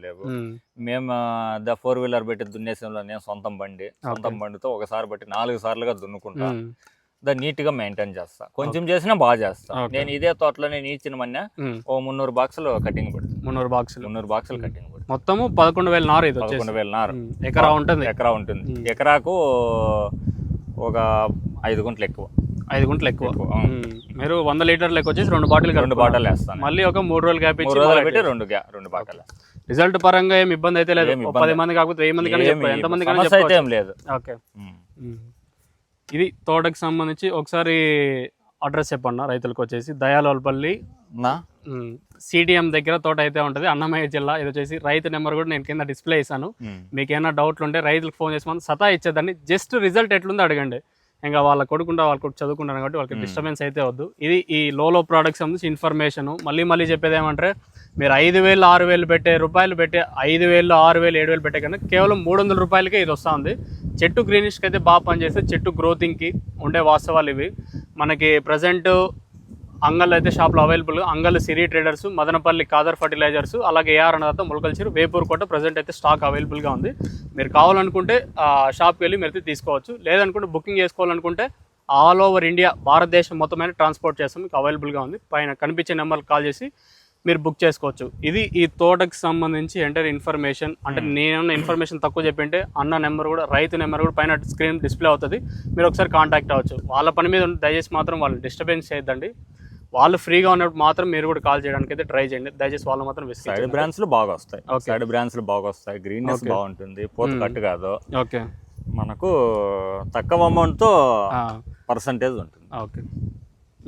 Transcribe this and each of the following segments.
లేవు. మేము 4 వీలర్ పెట్టి దున్నేసంలో నేను సొంతం బండితో ఒకసారి బట్టి 4 సార్లుగా దున్నుకుంటా. దాన్ని నీట్ గా మెయింటైన్ చేస్తా. కొంచెం చేసినా బాగా చేస్తా. నేను ఇదే తోటలో నేను ఇచ్చిన మన్య ఓ 300 బాక్సులు కటింగ్ పడుతుంది. 300 బాక్సులు కటింగ్ పడుతుంది. మొత్తము 11,000 నారు. 11,000 నారు. ఎకరా ఉంటుంది. ఎకరాకు ఒక 5 గుంటలు ఎక్కువ. 5 గుంటలు ఎక్కువ. మీరు 100 లీటర్లు ఎక్కువ వచ్చేసి 2 బాటిల్ వేస్తాను. మళ్ళీ ఒక 3 రోజులు గ్యాప్ ఇచ్చి 3 రోజులు పెట్టి 2 బాటిల్. రిజల్ట్ పరంగా ఏం ఇబ్బంది అయితే లేదు. 10 మంది కాకపోతే 1000 మంది కానీ ఎంత మంది కానీ అయితే ఏం లేదు. ఓకే. ఇది తోటకి సంబంధించి ఒకసారి అడ్రస్ చెప్పండి రైతులకు వచ్చేసి దయాలోల్పల్లి సిడిఎం దగ్గర తోట అయితే ఉంటుంది, అన్నమయ్య జిల్లా. ఇది వచ్చేసి రైతు నెంబర్ కూడా నేను కింద డిస్ప్లే ఇస్తాను. మీకు ఏమైనా డౌట్లు ఉంటే రైతులకు ఫోన్ చేసి మనం సతా ఇచ్చేదాన్ని. జస్ట్ రిజల్ట్ ఎట్లుందో అడగండి. ఇంకా వాళ్ళ కొడుకుంటా వాళ్ళు చదువుకుంటారు కాబట్టి వాళ్ళకి డిస్టర్బెన్స్ అయితే వద్దు. ఇది ఈ లోలో ప్రోడక్ట్స్ సంబంధించి ఇన్ఫర్మేషన్. మళ్ళీ చెప్పేది ఏమంటారు, మీరు 5,000 6,000 పెట్టే 5,000 6,000 7,000 పెట్టే కన్నా కేవలం 300 రూపాయలకే ఇది వస్తూ ఉంది. చెట్టు గ్రీనిష్కి అయితే బాగా పనిచేస్తే చెట్టు గ్రోతింగ్కి ఉండే వాస్తవాలు ఇవి. మనకి ప్రజెంట్ అంగల్ అయితే షాప్లో అవైలబుల్. అంగల్ సిరి ట్రేడర్స్, మదనపల్లి కాదర్ ఫర్టిలైజర్స్, అలాగే ఏఆర్ అన్నదాత ములకల్చీరు, వేపూర్ కోట ప్రజెంట్ అయితే స్టాక్ అవైలబుల్గా ఉంది. మీరు కావాలనుకుంటే షాప్కి వెళ్ళి మీరు తీసుకోవచ్చు. లేదనుకుంటే బుకింగ్ చేసుకోవాలనుకుంటే ఆల్ ఓవర్ ఇండియా భారతదేశం మొత్తమైన ట్రాన్స్పోర్ట్ చేస్తాం. మీకు అవైలబుల్గా ఉంది. పైన కనిపించే నెంబర్కి కాల్ చేసి మీరు బుక్ చేసుకోవచ్చు. ఇది ఈ తోటకి సంబంధించి ఎంటర్ ఇన్ఫర్మేషన్. అంటే నేనేమన్నా ఇన్ఫర్మేషన్ తక్కువ చెప్పింటే అన్న నెంబర్ కూడా, రైతు నెంబర్ కూడా పైన స్క్రీన్ డిస్ప్లే అవుతుంది. మీరు ఒకసారి కాంటాక్ట్ అవ్వచ్చు. వాళ్ళ పని మీద దయచేసి మాత్రం వాళ్ళని డిస్టర్బెన్స్ చేయొద్దండి. వాళ్ళు ఫ్రీగా ఉన్నప్పుడు మాత్రం మీరు కూడా కాల్ చేయడానికి అయితే ట్రై చేయండి. దయచేసి వాళ్ళు మాత్రం సైడ్ బ్రాంచ్లు బాగా వస్తాయి. గ్రీన్నెస్ బాగుంటుంది, పూత కట్టు కాదు. ఓకే. మనకు తక్కువ అమౌంట్తో పర్సంటేజ్ ఉంటుంది. ఓకే.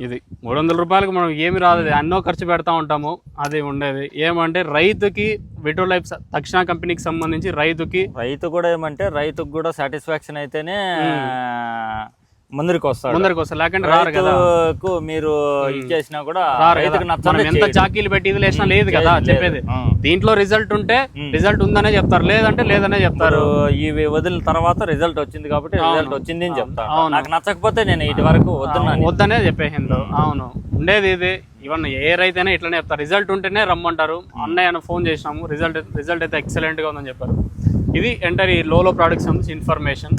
ఇది 300 రూపాయలకు మనం ఏమి రాదు, అన్నో ఖర్చు పెడతా ఉంటాము. అది ఉండేది ఏమంటే రైతుకి విటోలైఫ్ తక్షణ కంపెనీకి సంబంధించి రైతు కూడా ఏమంటే రైతుకు కూడా సాటిస్ఫాక్షన్ అయితేనే ముందరికి వస్తారు. లేకంటే రారు కదా. మీరు ఇచ్చేసినా కూడా ఎంత చాకీలు పెట్టి ఇది లేసినా లేదు కదా చెప్పేది. దీంట్లో రిజల్ట్ ఉంటే రిజల్ట్ ఉందనే చెప్తారు, లేదంటే లేదనే చెప్తారు. ఇవి వదిలిన తర్వాత రిజల్ట్ వచ్చింది కాబట్టి రిజల్ట్ వచ్చింది అని చెప్తాను. నాకు నచ్చకపోతే నేను ఇటు వరకు వద్దనే చెప్పేసిండు. అవును, ఉండేది ఇది. ఇవన్నీ ఏ రైతైనా ఇట్లనే చెప్తారు. రిజల్ట్ ఉంటేనే రమ్మంటారు. అన్నయ్య ఫోన్ చేసినాము, రిజల్ట్ అయితే ఎక్సలెంట్ గా ఉందని చెప్పారు. ఇది ఎంటర్ ఈ లోలో ప్రోడక్ట్స్ సంబంధించి ఇన్ఫర్మేషన్.